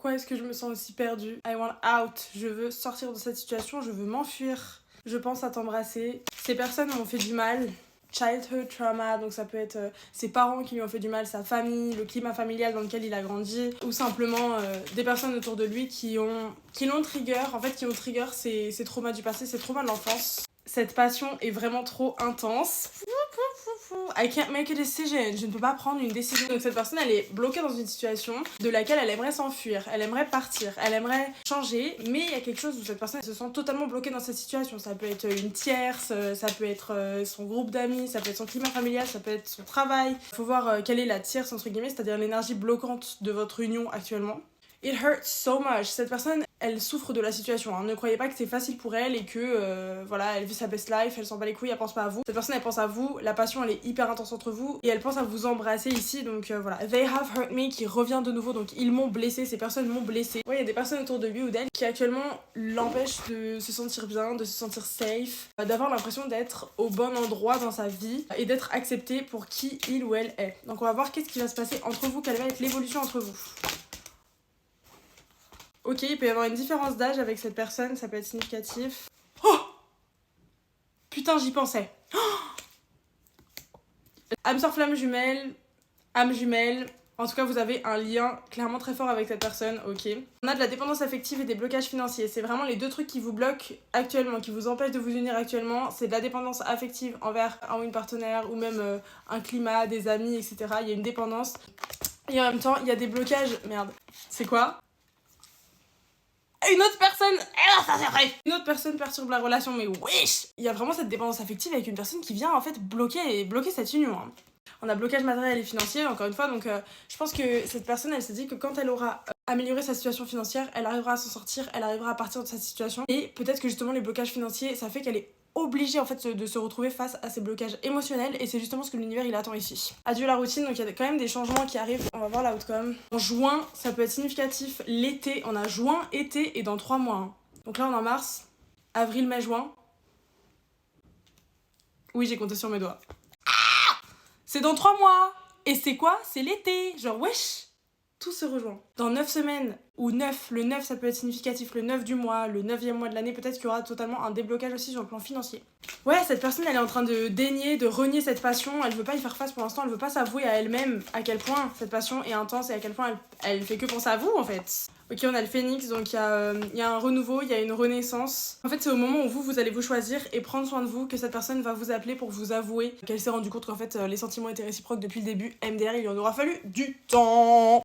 Pourquoi est-ce que je me sens aussi perdue? I want out. Je veux sortir de cette situation, je veux m'enfuir. Je pense à t'embrasser. Ces personnes m'ont fait du mal. Childhood trauma, donc ça peut être ses parents qui lui ont fait du mal, sa famille, le climat familial dans lequel il a grandi, ou simplement des personnes autour de lui qui l'ont trigger, en fait qui ont trigger ses traumas du passé, ses traumas de l'enfance. Cette passion est vraiment trop intense. I can't make a decision. Je ne peux pas prendre une décision. Donc cette personne, elle est bloquée dans une situation de laquelle elle aimerait s'enfuir, elle aimerait partir, elle aimerait changer, mais il y a quelque chose où cette personne elle se sent totalement bloquée dans cette situation. Ça peut être une tierce, ça peut être son groupe d'amis, ça peut être son climat familial, ça peut être son travail. Il faut voir quelle est la tierce entre guillemets, c'est-à-dire l'énergie bloquante de votre union actuellement. It hurts so much. Cette personne, elle souffre de la situation. Hein. Ne croyez pas que c'est facile pour elle et que voilà, elle vit sa best life, elle s'en bat les couilles, elle pense pas à vous. Cette personne, elle pense à vous. La passion, elle est hyper intense entre vous et elle pense à vous embrasser ici. Donc voilà. They have hurt me qui revient de nouveau. Donc ils m'ont blessé. Ces personnes m'ont blessé. Ouais, il y a des personnes autour de lui ou d'elle qui actuellement l'empêchent de se sentir bien, de se sentir safe, d'avoir l'impression d'être au bon endroit dans sa vie et d'être accepté pour qui il ou elle est. Donc on va voir qu'est-ce qui va se passer entre vous, quelle va être l'évolution entre vous. Ok, il peut y avoir une différence d'âge avec cette personne, ça peut être significatif. Oh putain, j'y pensais. Oh âme sœur flamme jumelle, âme jumelle. En tout cas, vous avez un lien clairement très fort avec cette personne, ok. On a de la dépendance affective et des blocages financiers. C'est vraiment les deux trucs qui vous bloquent actuellement, qui vous empêchent de vous unir actuellement. C'est de la dépendance affective envers un ou une partenaire, ou même un climat, des amis, etc. Il y a une dépendance. Et en même temps, il y a des blocages... Merde. C'est quoi ? Une autre personne, ça c'est vrai. Une autre personne perturbe la relation, mais wesh. Il y a vraiment cette dépendance affective avec une personne qui vient en fait bloquer cette union. Hein. On a blocage matériel et financier, encore une fois, donc je pense que cette personne, elle se dit que quand elle aura amélioré sa situation financière, elle arrivera à s'en sortir, elle arrivera à partir de cette situation. Et peut-être que justement les blocages financiers, ça fait qu'elle est obligée en fait de se retrouver face à ces blocages émotionnels et c'est justement ce que l'univers il attend ici. Adieu la routine, donc il y a quand même des changements qui arrivent, on va voir l'outcome. En juin, ça peut être significatif, l'été, on a juin, été et dans 3 mois. Hein. Donc là on est en mars, avril, mai, juin. Oui, j'ai compté sur mes doigts. C'est dans 3 mois. Et c'est quoi? C'est l'été. Genre wesh. Tout se rejoint. Dans 9 semaines, ou 9, le 9 ça peut être significatif, le 9 du mois, le 9e mois de l'année, peut-être qu'il y aura totalement un déblocage aussi sur le plan financier. Ouais, cette personne elle est en train de dénier, de renier cette passion, elle veut pas y faire face pour l'instant, elle veut pas s'avouer à elle-même à quel point cette passion est intense et à quel point elle fait que penser à vous en fait. Ok, on a le phénix, donc il y a un renouveau, il y a une renaissance. En fait, c'est au moment où vous allez vous choisir et prendre soin de vous que cette personne va vous appeler pour vous avouer qu'elle s'est rendue compte qu'en fait les sentiments étaient réciproques depuis le début. MDR, il lui en aura fallu du temps.